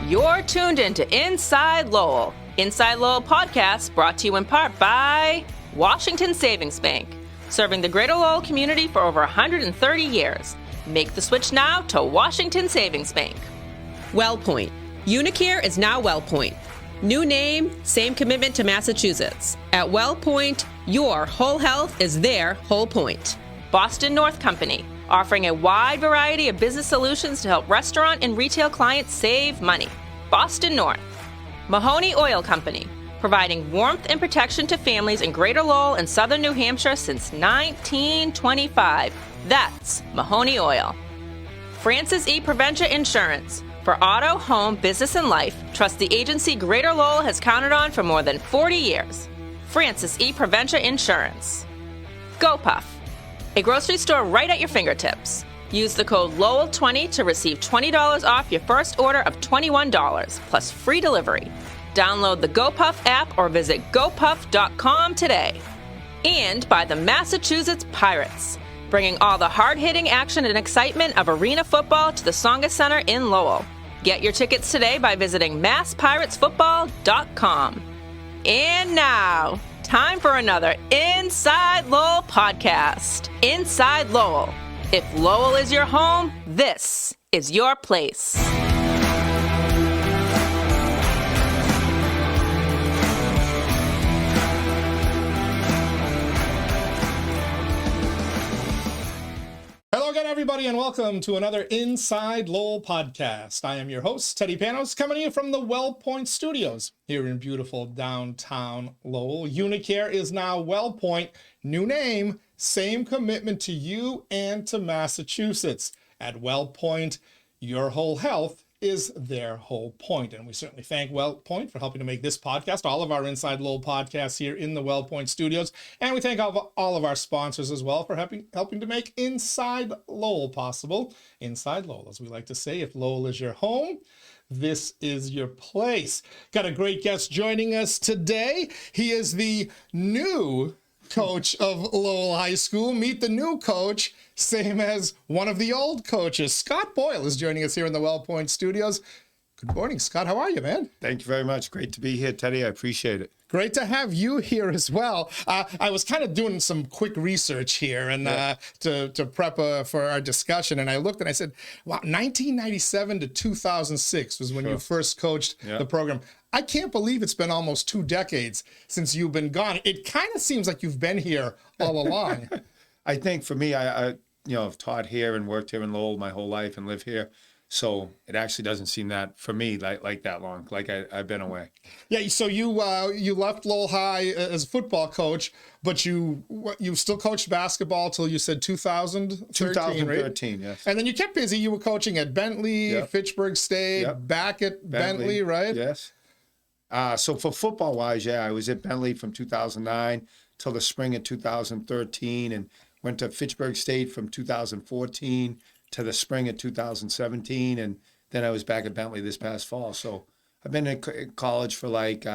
You're tuned into Inside Lowell. Inside Lowell podcast brought to you in part by Washington Savings Bank, serving the greater Lowell community for over 130 years. Make the switch now to Washington Savings Bank. WellPoint. Unicare is now WellPoint. New name, same commitment to Massachusetts. At WellPoint, your whole health is their whole point. Boston North Company, offering a wide variety of business solutions to help restaurant and retail clients save money. Boston North. Mahoney Oil Company, providing warmth and protection to families in Greater Lowell and Southern New Hampshire since 1925. That's Mahoney Oil. Francis E. Preventia Insurance. For auto, home, business, and life, trust the agency Greater Lowell has counted on for more than 40 years. Francis E. Preventia Insurance. GoPuff. A grocery store right at your fingertips. Use the code Lowell20 to receive $20 off your first order of $21, plus free delivery. Download the GoPuff app or visit gopuff.com today. And by the Massachusetts Pirates, bringing all the hard-hitting action and excitement of arena football to the Tsonga Center in Lowell. Get your tickets today by visiting masspirates.football.com. And now, time for another Inside Lowell podcast. Inside Lowell. If Lowell is your home, this is your place. Hello again, everybody, and welcome to another Inside Lowell podcast. I am your host, Teddy Panos, coming to you from the WellPoint Studios here in beautiful downtown Lowell. Unicare is now WellPoint. New name, same commitment to you and to Massachusetts. At WellPoint, your whole health is their whole point. And we certainly thank WellPoint for helping to make this podcast, all of our Inside Lowell podcasts here in the WellPoint Studios. And we thank all of our sponsors as well for helping to make Inside Lowell possible. Inside Lowell, as we like to say, if Lowell is your home, this is your place. Got a great guest joining us today. He is the new coach of Lowell High School. Meet the new coach, same as one of the old coaches. Scott Boyle is joining us here in the WellPoint Studios. Good morning, Scott. How are you, man? Thank you very much. Great to be here, Teddy. I appreciate it. Great to have you here as well. I was kind of doing some quick research here and to prep for our discussion, and I looked and I said, wow, 1997 to 2006 was when you first coached the program. I can't believe it's been almost 2 decades since you've been gone. It kind of seems like you've been here all along. I think for me, I I've taught here and worked here in Lowell my whole life and live here. So it actually doesn't seem that, for me, like that long, like I've been away. Yeah, so you left Lowell High as a football coach, but you still coached basketball till you said 2013, 2013, right? yes. And then you kept busy. You were coaching at Bentley, Fitchburg State, back at Bentley, right? Yes. So for football-wise, I was at Bentley from 2009 till the spring of 2013 and went to Fitchburg State from 2014 to the spring of 2017, and then I was back at Bentley this past fall. So I've been in college for like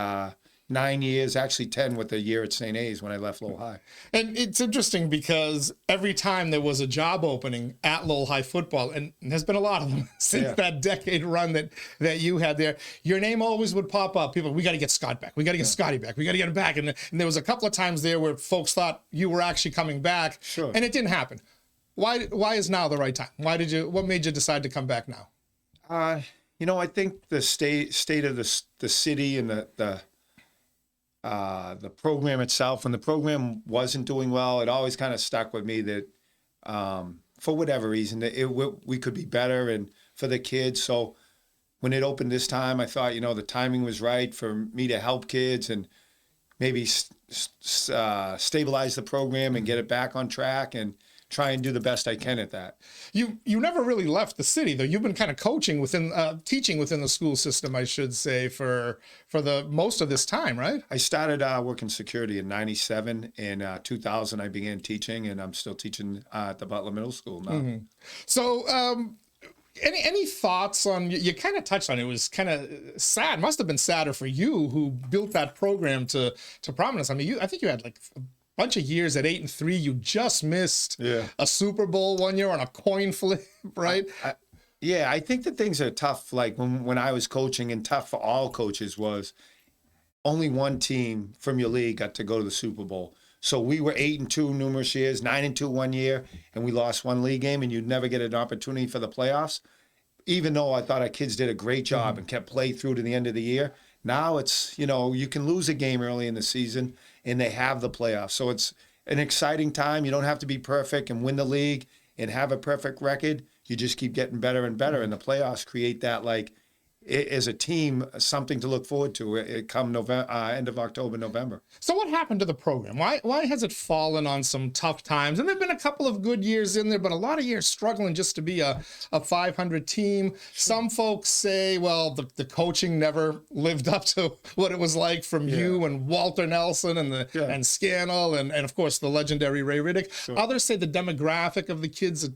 9 years, actually 10 with a year at St. A's when I left Lowell High. And it's interesting because every time there was a job opening at Lowell High football, and there's been a lot of them since that decade run that you had there, your name always would pop up. People, we got to get Scott back. We got to get Scotty back. We got to get him back. And there was a couple of times there where folks thought you were actually coming back, and it didn't happen. Why is now the right time? What made you decide to come back now? I think the state of the city and the program itself, when the program wasn't doing well, it always kind of stuck with me that for whatever reason we could be better and for the kids. So when it opened this time, I thought the timing was right for me to help kids and maybe stabilize the program and get it back on track and try and do the best I can at that. You never really left the city, though. You've been kind of coaching teaching within the school system, I should say, for the most of this time, right? I started working security in '97. In 2000, I began teaching, and I'm still teaching at the Butler Middle School now. Mm-hmm. So, any thoughts on? You kind of touched on it. It was kind of sad. Must have been sadder for you who built that program to prominence. I mean, I think you had like bunch of years at 8-3. You just missed a Super Bowl one year on a coin flip, right? Yeah, I think the things that are tough, like when I was coaching, and tough for all coaches, was only one team from your league got to go to the Super Bowl. So we were 8-2 numerous years, 9-2 one year, and we lost one league game, and you'd never get an opportunity for the playoffs. Even though I thought our kids did a great job and kept play through to the end of the year, now it's, you can lose a game early in the season, and they have the playoffs. So it's an exciting time. You don't have to be perfect and win the league and have a perfect record. You just keep getting better and better, and the playoffs create that, like, as a team, something to look forward to. It come November, end of October, November. So what happened to the program? Why has it fallen on some tough times? And there've been a couple of good years in there, but a lot of years struggling just to be a 500 team. Sure. Some folks say, well, the coaching never lived up to what it was like from you and Walter Nelson and Scannell and of course the legendary Ray Riddick. Sure. Others say the demographic of the kids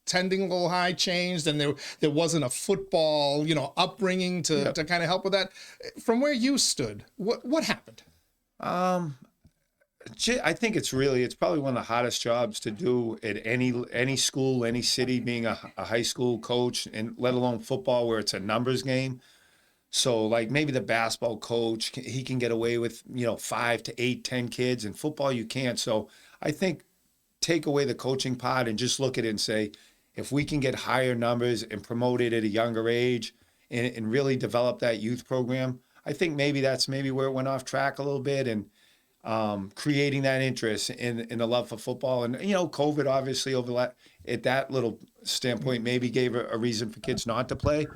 attending Lowell High changed, and there wasn't a football, upbringing to kind of help with that. From where you stood, what happened? I think it's probably one of the hottest jobs to do at any school, any city, being a high school coach, and let alone football, where it's a numbers game. So like maybe the basketball coach, he can get away with 5 to 8, 10 kids, and football you can't. So I think take away the coaching part and just look at it and say, if we can get higher numbers and promote it at a younger age and really develop that youth program, I think maybe that's where it went off track a little bit, and creating that interest in the love for football. And, COVID obviously at that little standpoint maybe gave a reason for kids not to play.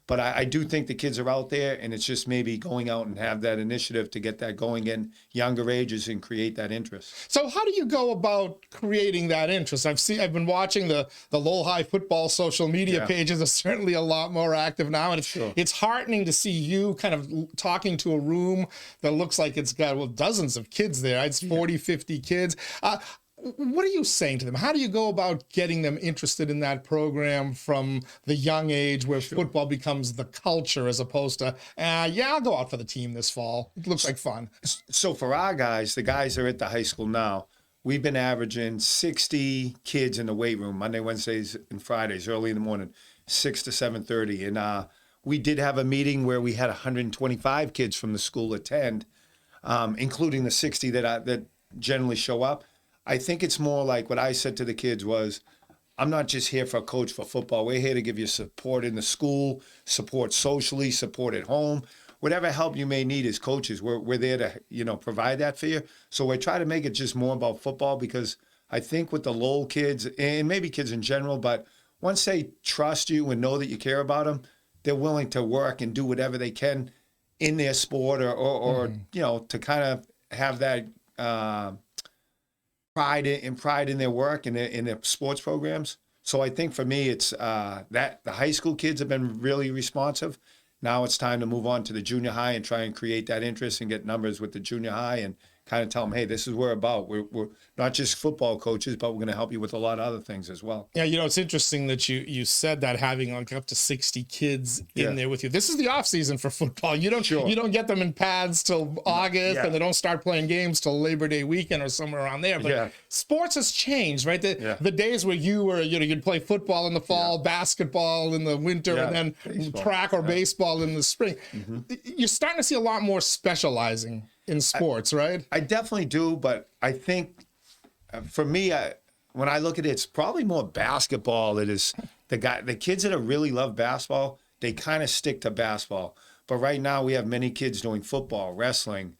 But I do think the kids are out there, and it's just maybe going out and have that initiative to get that going in younger ages and create that interest. So how do you go about creating that interest? I've been watching the Lowell High football social media pages are certainly a lot more active now, and it's heartening to see you kind of talking to a room that looks like it's got dozens of kids there. It's 40, 50 kids. What are you saying to them? How do you go about getting them interested in that program from the young age where football becomes the culture, as opposed to, I'll go out for the team this fall. It looks like fun. So for our guys, the guys that are at the high school now, we've been averaging 60 kids in the weight room, Monday, Wednesdays, and Fridays, early in the morning, 6 to 7:30. And we did have a meeting where we had 125 kids from the school attend, including the 60 that generally show up. I think it's more like what I said to the kids was, I'm not just here for a coach for football. We're here to give you support in the school, support socially, support at home. Whatever help you may need as coaches, we're there to, provide that for you. So we try to make it just more about football, because I think with the Lowell kids, and maybe kids in general, but once they trust you and know that you care about them, they're willing to work and do whatever they can in their sport or to kind of have that pride in their work and in their sports programs. So I think for me, it's that the high school kids have been really responsive. Now it's time to move on to the junior high and try and create that interest and get numbers with the junior high and kind of tell them, hey, this is what we're about. We're not just football coaches, but we're going to help you with a lot of other things as well. Yeah, it's interesting that you said that, having like up to 60 kids in there with you. This is the off season for football. You don't get them in pads till August, and they don't start playing games till Labor Day weekend or somewhere around there. But sports has changed, right? The days where you'd play football in the fall, basketball in the winter, and then baseball. Track or baseball in the spring. Mm-hmm. You're starting to see a lot more specializing in sports, right? I definitely do, but I think for me, when I look at it, it's probably more basketball. It is the kids that really love basketball, they kind of stick to basketball. But right now we have many kids doing football, wrestling,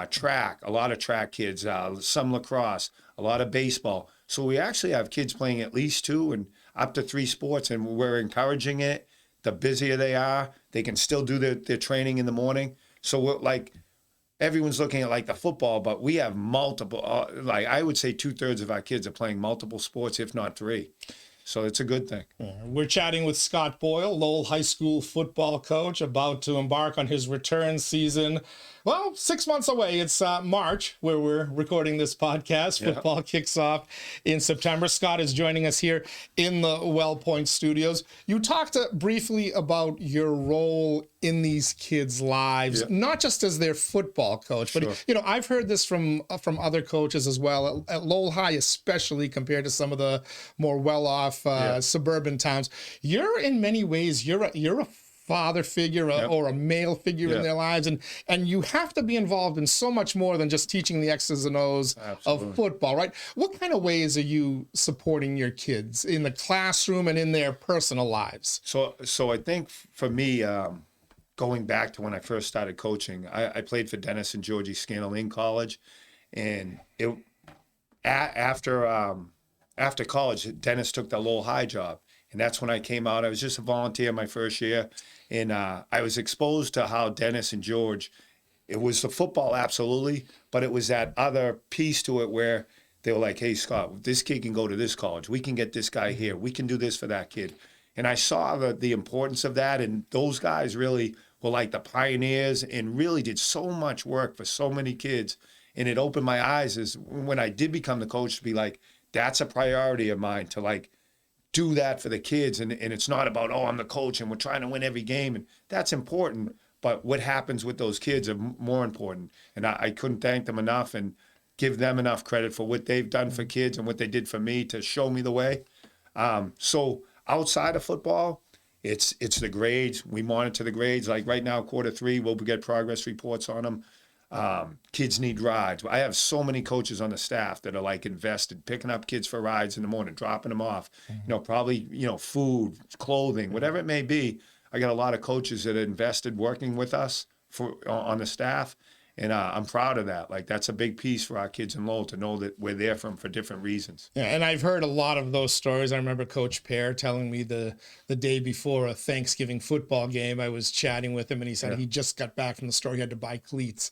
track, a lot of track kids, some lacrosse, a lot of baseball. So we actually have kids playing at least 2 and up to 3 sports, and we're encouraging it. The busier they are, they can still do their training in the morning. So we're like, everyone's looking at like the football, but we have multiple, I would say 2/3 of our kids are playing multiple sports, if not 3. So it's a good thing. We're chatting with Scott Boyle, Lowell High School football coach, about to embark on his return season. Well, 6 months away. It's March, where we're recording this podcast. Football kicks off in September. Scott is joining us here in the WellPoint studios. You talked briefly about your role in these kids' lives, not just as their football coach, but I've heard this from other coaches as well, at Lowell High especially, compared to some of the more well-off off suburban towns. You're in many ways, you're a father figure or a male figure in their lives, and you have to be involved in so much more than just teaching the X's and O's of football, right? What kind of ways are you supporting your kids in the classroom and in their personal lives? So I think for me, going back to when I first started coaching, I played for Dennis and Georgie Scannell in college, and after college, Dennis took the Lowell High job. And that's when I came out. I was just a volunteer my first year. And I was exposed to how Dennis and George, it was the football, absolutely, but it was that other piece to it where they were like, hey, Scott, this kid can go to this college. We can get this guy here. We can do this for that kid. And I saw the importance of that. And those guys really were like the pioneers and really did so much work for so many kids. And it opened my eyes as when I did become the coach to be like, that's a priority of mine to like, do that for the kids, and it's not about, oh, I'm the coach and we're trying to win every game, and that's important, but what happens with those kids are more important. And I couldn't thank them enough and give them enough credit for what they've done for kids and what they did for me to show me the way. So outside of football, it's the grades. We monitor the grades. Like right now, Q3, we'll get progress reports on them. Kids need rides. I have so many coaches on the staff that are like invested, picking up kids for rides in the morning, dropping them off, probably, food, clothing, whatever it may be. I got a lot of coaches that are invested working with us on the staff. And I'm proud of that. Like, that's a big piece for our kids in Lowell to know that we're there for different reasons. Yeah, and I've heard a lot of those stories. I remember Coach Pear telling me the day before a Thanksgiving football game, I was chatting with him, and he said he just got back from the store. He had to buy cleats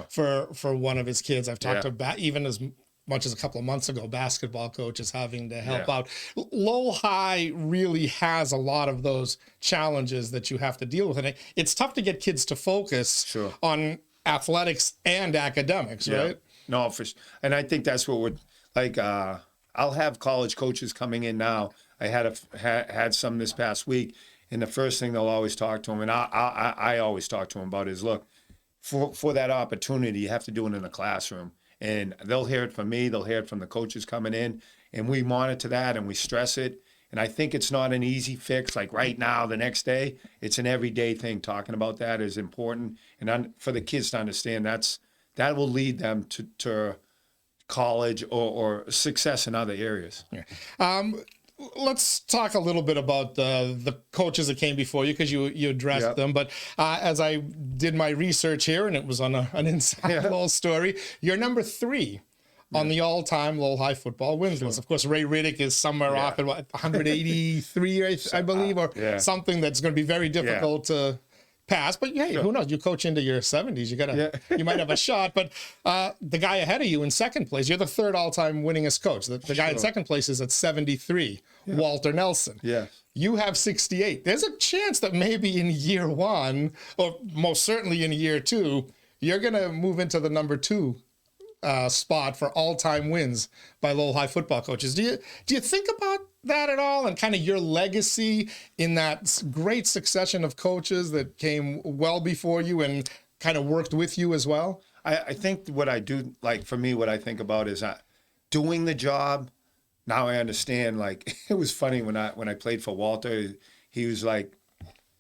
for one of his kids. I've talked to even as much as a couple of months ago, basketball coaches having to help out. Lowell High really has a lot of those challenges that you have to deal with. And it's tough to get kids to focus on athletics and academics, right? No, and I think that's what would I'll have college coaches coming in now. I had some this past week, and the first thing they'll always talk to them, and I always talk to them about is, look, for that opportunity, you have to do it in the classroom, and they'll hear it from me, they'll hear it from the coaches coming in, and we monitor that and we stress it. And I think it's not an easy fix, like right now, the next day. It's an everyday thing. Talking about that is important. And for the kids to understand that will lead them to college or success in other areas. Let's talk a little bit about the coaches that came before you, because you addressed them. But as I did my research here, and it was on an Inside Lowell story, you're number 3 on the all-time Lowell High football wins list. Of course, Ray Riddick is somewhere off at 183, I believe, or something that's going to be very difficult to pass. But hey, who knows? You coach into your 70s, you might have a shot. But the guy ahead of you in second place, you're the 3rd all-time winningest coach. The guy in second place is at 73, Walter Nelson. You have 68. There's a chance that maybe in year 1, or most certainly in year 2, you're going to move into the number 2 spot for all-time wins by Lowell High football coaches. Do you think about that at all, and kind of your legacy in that great succession of coaches that came well before you and kind of worked with you as well? I think what I do, like for me, what I think about is doing the job. Now I understand. Like, it was funny when I played for Walter. He was like,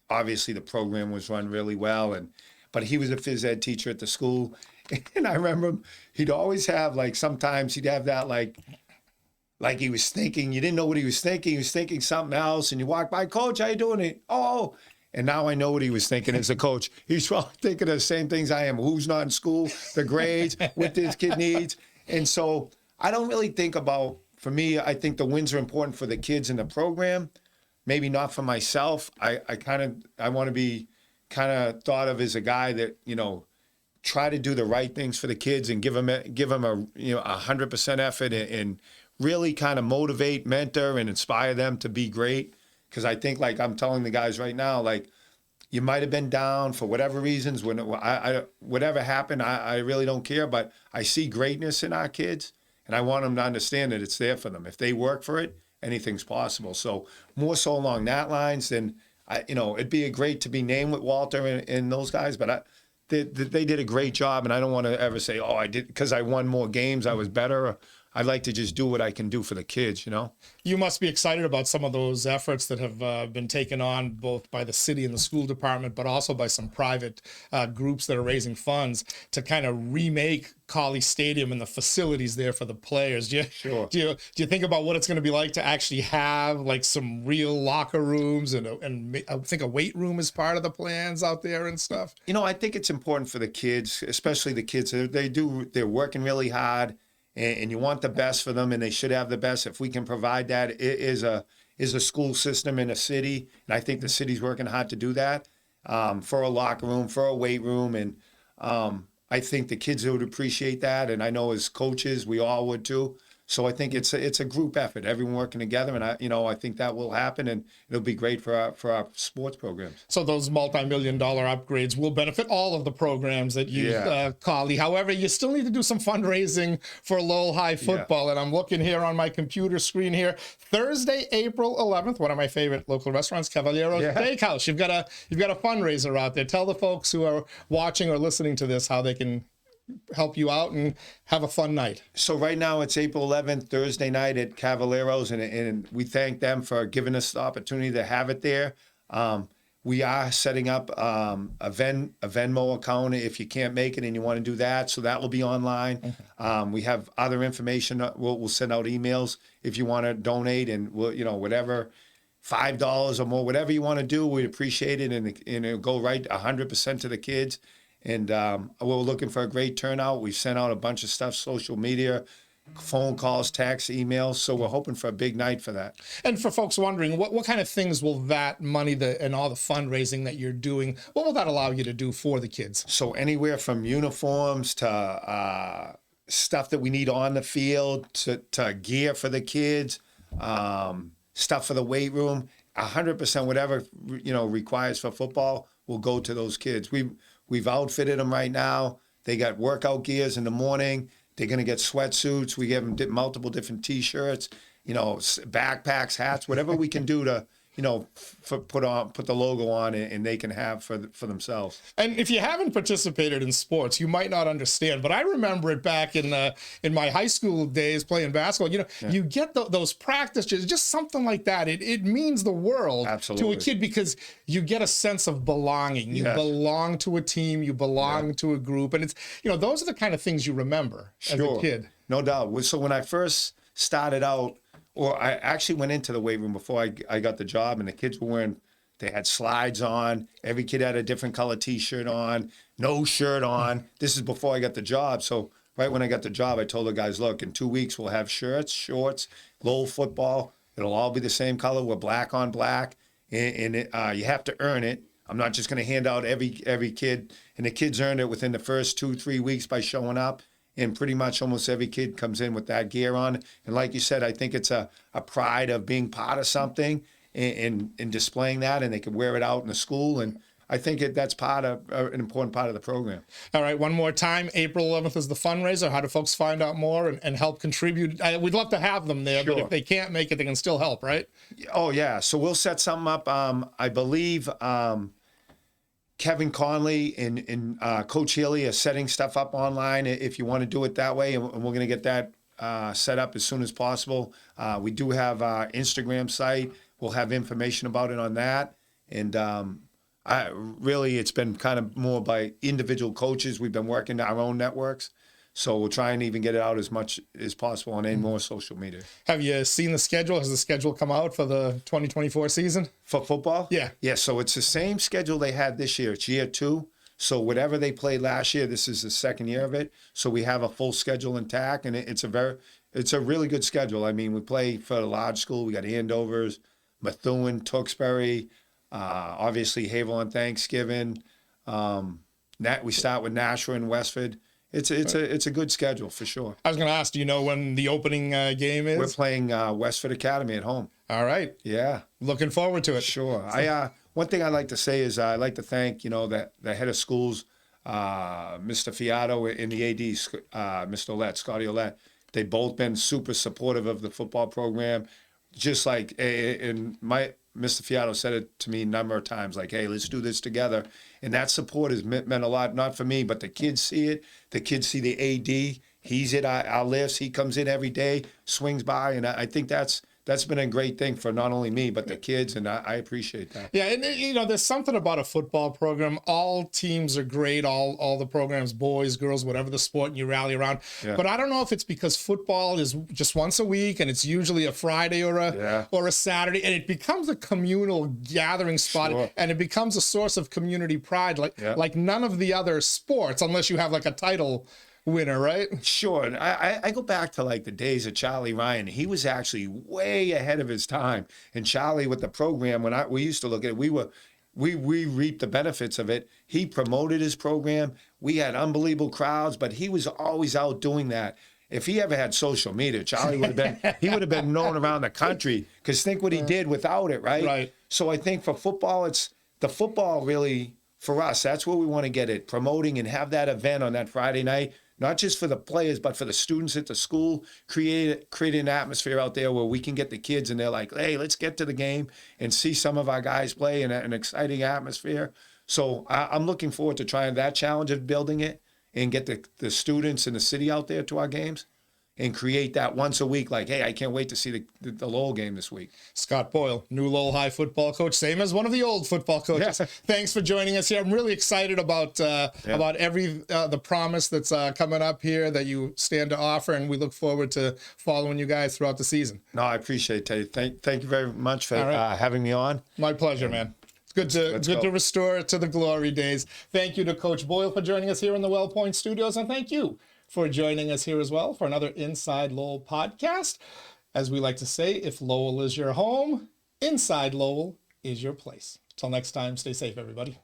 obviously the program was run really well, but he was a phys ed teacher at the school. And I remember he'd always have, like, sometimes he'd have that, like he was thinking, you didn't know what he was thinking. He was thinking something else. And you walk by, Coach, how you doing? And now I know what he was thinking as a coach. He's probably thinking of the same things I am. Who's not in school, the grades, what this kid needs. And so I don't really think about, for me, I think the wins are important for the kids in the program. Maybe not for myself. I want to be kind of thought of as a guy that, try to do the right things for the kids and give them a 100% effort and really kind of motivate, mentor, and inspire them to be great. Because I think, like I'm telling the guys right now, like, you might have been down for whatever reasons. Whatever happened, I really don't care. But I see greatness in our kids, and I want them to understand that it's there for them. If they work for it, anything's possible. So more so along that lines than, it'd be great to be named with Walter and those guys, but they did a great job, and I don't want to ever say, I did because I won more games, I was better. I'd like to just do what I can do for the kids, you know? You must be excited about some of those efforts that have been taken on both by the city and the school department, but also by some private groups that are raising funds to kind of remake Colley Stadium and the facilities there for the players. Sure. Do you think about what it's going to be like to actually have like some real locker rooms and I think a weight room is part of the plans out there and stuff? You know, I think it's important for the kids, especially the kids. They're working really hard, and you want the best for them, and they should have the best. If we can provide that, it is a school system in a city, and I think the city's working hard to do that, for a locker room, for a weight room, and I think the kids would appreciate that, and I know as coaches, we all would too. So I think it's a group effort, everyone working together, and I think that will happen, and it'll be great for our sports programs. So those multi-million-dollar upgrades will benefit all of the programs that use Colley. However, you still need to do some fundraising for Lowell High football, and I'm looking here on my computer screen here. Thursday, April 11th, one of my favorite local restaurants, Cavaliero Steakhouse. You've got a fundraiser out there. Tell the folks who are watching or listening to this how they can help you out and have a fun night. So right now it's April 11th, Thursday night at Cavaliero's, and we thank them for giving us the opportunity to have it there. We are setting up a Venmo account if you can't make it and you want to do that. So that will be online. We have other information. We'll send out emails if you want to donate, and we'll, whatever, $5 or more, whatever you want to do, we'd appreciate it, and it'll go right 100% to the kids. And we're looking for a great turnout. We've sent out a bunch of stuff, social media, phone calls, texts, emails. So we're hoping for a big night for that. And for folks wondering, what kind of things will that money and all the fundraising that you're doing, what will that allow you to do for the kids? So anywhere from uniforms to stuff that we need on the field to gear for the kids, stuff for the weight room, 100% whatever requires for football will go to those kids. We've outfitted them right now. They got workout gears in the morning. They're going to get sweatsuits. We give them multiple different T-shirts, backpacks, hats, whatever we can do to, put the logo on it, and they can have for themselves. And if you haven't participated in sports, you might not understand. But I remember it back in my high school days playing basketball. You get those practices, just something like that. It means the world to a kid because you get a sense of belonging. You belong to a team. You belong to a group, and it's those are the kind of things you remember as a kid. No doubt. So when I first started out. Or I actually went into the weight room before I got the job, and the kids were they had slides on. Every kid had a different color T-shirt on, no shirt on. This is before I got the job. So right when I got the job, I told the guys, look, in 2 weeks, we'll have shirts, shorts, Lowell football. It'll all be the same color. We're black on black, and you have to earn it. I'm not just going to hand out every kid. And the kids earned it within the first 2-3 weeks by showing up. And pretty much almost every kid comes in with that gear on. And like you said, I think it's a pride of being part of something and displaying that, and they can wear it out in the school. And I think that's an important part of the program. All right, one more time. April 11th is the fundraiser. How do folks find out more and help contribute? We'd love to have them there, but if they can't make it, they can still help, right? Oh, yeah. So we'll set something up. I believe Kevin Conley and Coach Healy are setting stuff up online if you want to do it that way, and we're going to get that set up as soon as possible. We do have our Instagram site. We'll have information about it on that. And it's been kind of more by individual coaches. We've been working our own networks. So we'll try and even get it out as much as possible on any more social media. Have you seen the schedule? Has the schedule come out for the 2024 season? For football? Yeah. Yeah, so it's the same schedule they had this year. It's year 2. So whatever they played last year, this is the second year of it. So we have a full schedule intact, and it's a really good schedule. I mean, we play for a large school. We got Andovers, Methuen, Tewksbury, obviously Haverhill on Thanksgiving. We start with Nashua and Westford. It's a good schedule for sure. I was going to ask, do you know when the opening game is? We're playing Westford Academy at home. All right. Yeah. Looking forward to it. Sure. One thing I'd like to say is I'd like to thank, the head of schools, Mr. Fiato, and the AD, Mr. Ouellette, Scotty Ouellette. They've both been super supportive of the football program. Just like, Mr. Fiato said it to me a number of times, like, hey, let's do this together. And that support has meant a lot, not for me, but the kids see it. The kids see the AD He's at our lifts. He comes in every day, swings by, and I think that's been a great thing for not only me but the kids, and I appreciate that. Yeah, and there's something about a football program. All teams are great, all the programs, boys, girls, whatever the sport, and you rally around. Yeah. But I don't know if it's because football is just once a week, and it's usually a Friday or a Saturday, and it becomes a communal gathering spot, Sure. and it becomes a source of community pride, like none of the other sports, unless you have like a title winner, right? Sure. And I go back to like the days of Charlie Ryan. He was actually way ahead of his time. And Charlie, with the program, we used to look at it, we reaped the benefits of it. He promoted his program. We had unbelievable crowds, but he was always out doing that. If he ever had social media, Charlie would have been known around the country, because think what he did without it, right? Right. So I think for football, it's the football really, for us, that's where we want to get it, promoting and have that event on that Friday night. Not just for the players, but for the students at the school, create an atmosphere out there where we can get the kids and they're like, hey, let's get to the game and see some of our guys play in an exciting atmosphere. So I'm looking forward to trying that challenge of building it and get the students in the city out there to our games and create that once a week. Like, hey, I can't wait to see the Lowell game this week. Scott Boyle, new Lowell High football coach, same as one of the old football coaches. Yeah. Thanks for joining us here. I'm really excited about the promise that's coming up here that you stand to offer, and we look forward to following you guys throughout the season. No, I appreciate it, Teddy. Thank you very much for having me on. My pleasure, man. It's good to restore to the glory days. Thank you to Coach Boyle for joining us here in the Well Point Studios, and thank you for joining us here as well for another Inside Lowell podcast. As we like to say, if Lowell is your home, Inside Lowell is your place. Till next time, stay safe, everybody.